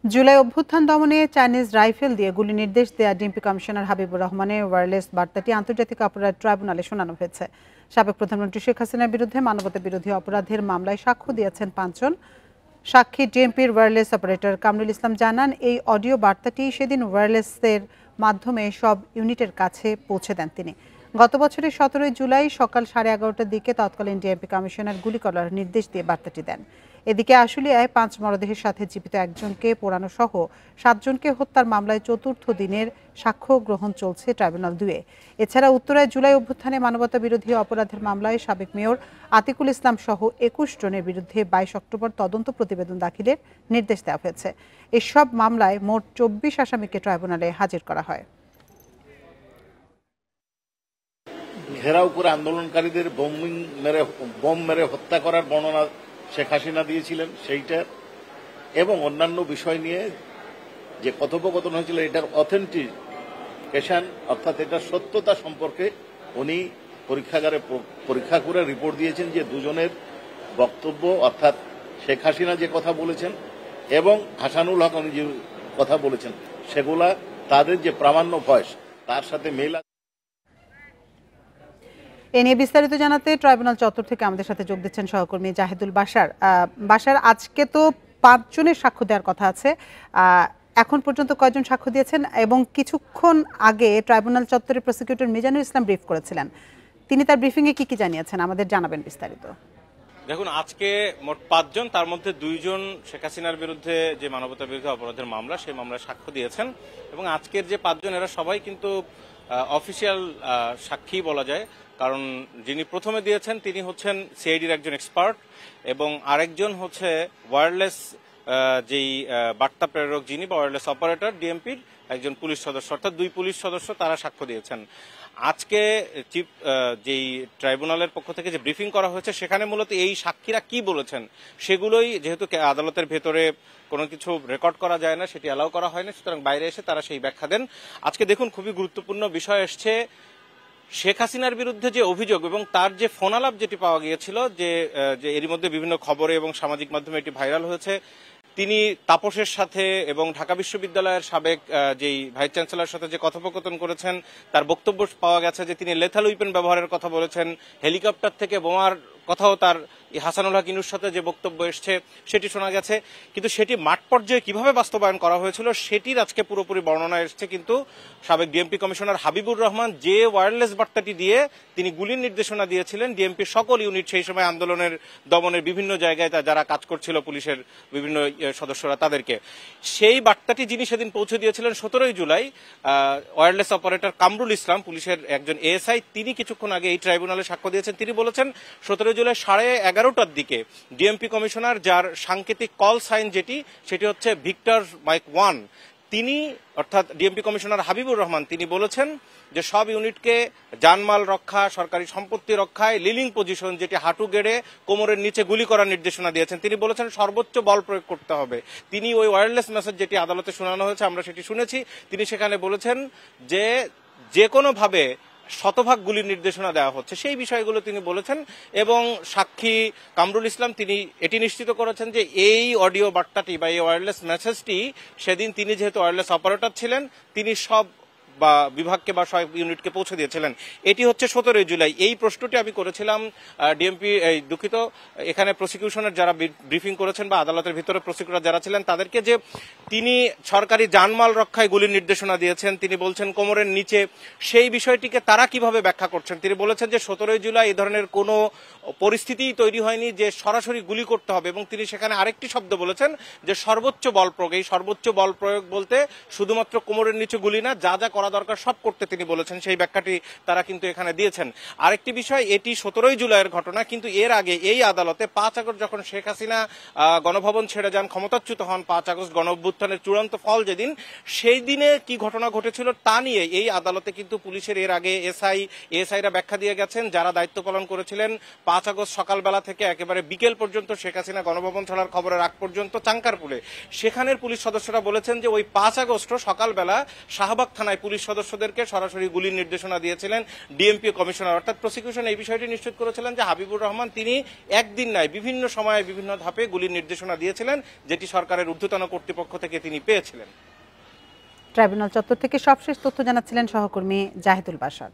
জুলাই অভ্যুত্থান দমনে Chinese rifle দিয়ে গুলি নির্দেশ দেয়া ডিএমপি কমিশনার হাবিবুর রহমানের ওয়্যারলেস বার্তাটি আন্তর্জাতিক অপরাধ ট্রাইব্যুনালে শোনানো হয়েছে। সাবেক প্রধানমন্ত্রী শেখ হাসিনার বিরুদ্ধে মানবতা বিরোধী অপরাধের মামলায় সাক্ষ্য দিয়েছেন ৫ জন। সাক্ষী ডিএমপির ওয়্যারলেস অপারেটর কামরুল ইসলাম জানান, এই অডিও বার্তাটি সেদিন ওয়্যারলেসের মাধ্যমে সব ইউনিটের কাছে পৌঁছে দেন তিনি। গত বছরের ১৭ জুলাই সকাল 11:30টার দিকে তৎকালীন ডিএমপি কমিশনার গুলি করার নির্দেশ দিয়ে বার্তাটি দেন। এদিকে আশুলিয়ায় ৫ মরদেহের সাথে জীবিত একজনকে পোড়ানো সহ ৭ জনকে হত্যার মামলায় চতুর্থ দিনের সাক্ষ্য গ্রহণ চলছে ট্রাইব্যুনাল ২-এ। এছাড়া উত্তরায় জুলাই অভ্যুত্থানে মানবতা বিরোধী অপরাধের মামলায় সাবেক মেয়র আতিকুল ইসলাম সহ ২১ জনের বিরুদ্ধে ২২ অক্টোবর তদন্ত প্রতিবেদন দাখিলের নির্দেশ দেওয়া হয়েছে। এসব মামলায় মোট ২৪ আসামিকে ট্রাইব্যুনালে হাজির করা হয়। ঘেরাও করে আন্দোলনকারীদের বোম মেরে হত্যা করার বর্ণনা শেখ হাসিনা দিয়েছিলেন, সেইটা এবং অন্যান্য বিষয় নিয়ে যে কথোপকথন হয়েছিল এটার অথেন্টিকেশন অর্থাৎ এটার সত্যতা সম্পর্কে উনি পরীক্ষাগারে পরীক্ষা করে রিপোর্ট দিয়েছেন যে দুজনের বক্তব্য অর্থাৎ শেখ হাসিনা যে কথা বলেছেন এবং হাসানুল হক উনি যে কথা বলেছেন সেগুলা তাদের যে প্রামাণ্য ভয়েস তার সাথে মেল। এ নিয়ে বিস্তারিত জানাতে ট্রাইব্যুনাল চত্বর থেকে আমাদের সাথে যোগ দিচ্ছেন সহকর্মী জাহিদুল বাশার। আজকে তো ৫ জনের সাক্ষ্য দেওয়ার কথা আছে, এখন পর্যন্ত কয়জন সাক্ষ্য দিয়েছেন? এবং কিছুক্ষণ আগে ট্রাইব্যুনাল চত্বরে প্রসিকিউটর মিজানুর ইসলাম ব্রিফ করেছিলেন, তিনি তার ব্রিফিংয়ে কি জানিয়েছেন আমাদের জানাবেন বিস্তারিত। দেখুন, আজকে মোট ৫ জন, তার মধ্যে ২ জন শেখ হাসিনার বিরুদ্ধে যে মানবতা বিরোধী অপরাধের মামলা সেই মামলায় সাক্ষ্য দিয়েছেন এবং আজকের যে ৫ জন এরা সবাই কিন্তু অফিসিয়াল সাক্ষী বলা যায়, কারণ যিনি প্রথমে দিয়েছেন তিনি হচ্ছেন সিআইডির একজন এক্সপার্ট এবং আরেকজন হচ্ছে ওয়্যারলেস যেই বার্তা প্রেরক যিনি বা ওয়্যারলেস অপারেটর ডিএমপির একজন পুলিশ সদস্য, অর্থাৎ ২ পুলিশ সদস্য তারা সাক্ষ্য দিয়েছেন। আজকে চিফ যেই ট্রাইব্যুনালের পক্ষ থেকে যে ব্রিফিং করা হয়েছে সেখানে মূলত এই সাক্ষীরা কি বলেছেন সেগুলোই, যেহেতু আদালতের ভেতরে কোনো কিছু রেকর্ড করা যায় না, সেটি অ্যালাউ করা হয় না, সুতরাং বাইরে এসে তারা সেই ব্যাখ্যা দেন। আজকে দেখুন, খুবই গুরুত্বপূর্ণ বিষয় এসছে শেখ হাসিনার বিরুদ্ধে যে অভিযোগ এবং তার যে ফোনালাপ যেটি পাওয়া গিয়েছিল, যে এরই মধ্যে বিভিন্ন খবরে এবং সামাজিক মাধ্যমে এটি ভাইরাল হয়েছে, তিনি তাপসের সাথে এবং ঢাকা বিশ্ববিদ্যালয়ের সাবেক যেই ভাইস চ্যান্সেলরের সাথে যে কথোপকথন করেছেন তার বক্তব্য পাওয়া গেছে যে তিনি লেথাল উইপেন ব্যবহারের কথা বলেছেন, হেলিকপ্টার থেকে বোমার কথাও তার হাসানুল হক ইনুর সাথে যে বক্তব্য এসছে সেটি শোনা গেছে, কিন্তু সেটি মাঠ পর্যায়ে কিভাবে বাস্তবায়ন করা হয়েছিল সেটির আজকে পুরোপুরি বর্ণনা এসছে। কিন্তু সাবেক ডিএমপি কমিশনার হাবিবুর রহমান যে ওয়্যারলেস বার্তাটি দিয়ে তিনি গুলির নির্দেশনা দিয়েছিলেন ডিএমপির সকল ইউনিট, সেই সময় আন্দোলনের দমনের বিভিন্ন জায়গায় যারা কাজ করছিল পুলিশের বিভিন্ন সদস্যরা তাদেরকে, সেই বার্তাটি যিনি সেদিন পৌঁছে দিয়েছিলেন ১৭ জুলাই ওয়্যারলেস অপারেটর কামরুল ইসলাম, পুলিশের একজন এএসআই, তিনি কিছুক্ষণ আগে এই ট্রাইব্যুনালে সাক্ষ্য দিয়েছেন। তিনি বলেছেন ১৭ জুলাই 11:30টার দিকে ডিএমপি কমিশনার, যার সাংকেতিক কল সাইন সেটি হচ্ছে ভিক্টর মাইক 1, তিনি অর্থাৎ ডিএমপি কমিশনার হাবিবুর রহমান তিনি বলেছেন যে সব ইউনিটকে জানমাল রক্ষা, সরকারি সম্পত্তি রক্ষায় লিলিং পজিশন, যেটি হাঁটু গেড়ে কোমরের নিচে গুলি করার নির্দেশনা দিয়েছেন। তিনি বলেছেন সর্বোচ্চ বল প্রয়োগ করতে হবে। তিনি ওই ওয়্যারলেস মেসেজ যেটি আদালতে শোনানো হয়েছে আমরা সেটি শুনেছি, তিনি সেখানে বলেছেন যে কোনোভাবে শতভাগ গুলির নির্দেশনা দেওয়া হচ্ছে, সেই বিষয়গুলো তিনি বলেছেন। এবং সাক্ষী কামরুল ইসলাম তিনি এটি নিশ্চিত করেছেন যে এই অডিও বার্তাটি বা এই ওয়্যারলেস মেসেজটি সেদিন তিনি যেহেতু ওয়্যারলেস অপারেটর ছিলেন তিনি সব বা বিভাগকে বা সব ইউনিটকে পৌঁছে দিয়েছিলেন। এটি হচ্ছে ১৭ জুলাই। এই প্রশ্নটি আমি করেছিলাম ডিএমপি, দুঃখিত, এখানে প্রসিকিউশনের যারা ব্রিফিং করেছেন বা আদালতের ভিতরে প্রসিকিউটর যারা ছিলেন তাদেরকে, যে তিনি সরকারি জানমাল রক্ষায় গুলির নির্দেশনা দিয়েছেন, তিনি বলছেন কোমরের নিচে, সেই বিষয়টিকে তারা কিভাবে ব্যাখ্যা করছেন। তিনি বলেছেন যে ১৭ জুলাই এই ধরনের কোনো পরিস্থিতিই তৈরি হয়নি যে সরাসরি গুলি করতে হবে, এবং তিনি সেখানে আরেকটি শব্দ বলেছেন যে সর্বোচ্চ বল প্রয়োগ। এই সর্বোচ্চ বল প্রয়োগ বলতে শুধুমাত্র কোমরের নিচে গুলি না, যা যা করা দরকার সব করতে তিনি বলেছেন, সেই ব্যাখ্যাটি তারা কিন্তু এখানে দিয়েছেন। আরেকটি বিষয়, এটি ১৭ জুলাইয়ের ঘটনা, কিন্তু এর আগে এই আদালতে ৫ আগস্ট যখন শেখ হাসিনা গণভবন ছেড়ে যান, ক্ষমতাচ্যুত হন ৫ আগস্ট গণ অভ্যুত্থানের চূড়ান্ত ফল যেদিন, সেই দিনে কি ঘটনা ঘটেছিল তা নিয়ে এই আদালতে কিন্তু পুলিশের এর আগে এএসআইরা ব্যাখ্যা দিয়ে গেছেন, যারা দায়িত্ব পালন করেছিলেন ৫ আগস্ট সকালবেলা থেকে একেবারে বিকেল পর্যন্ত শেখ হাসিনা গণভবন ছাড়ার খবরের আগ পর্যন্ত চাঙ্কারপুলে সেখানের পুলিশ সদস্যরা বলেছেন যে ওই ৫ আগস্ট সকালবেলা শাহবাগ থানায় পুলিশ পুলিশ সদস্যদেরকে সরাসরি গুলির নির্দেশনা দিয়েছিলেন ডিএমপি কমিশনার। অর্থাৎ প্রসিকিউশন এই বিষয়টি নিশ্চিত করেছিলেন যে হাবিবুর রহমান তিনি একদিন নয় বিভিন্ন সময়ে বিভিন্ন ধাপে গুলির নির্দেশনা দিয়েছিলেন, যেটি সরকারের ঊর্ধ্বতন কর্তৃপক্ষ থেকে তিনি পেয়েছিলেন। ট্রাইব্যুনাল চত্বর থেকে সবশেষ তথ্য জানাচ্ছিলেন সহকর্মী জাহিদুল বাশার।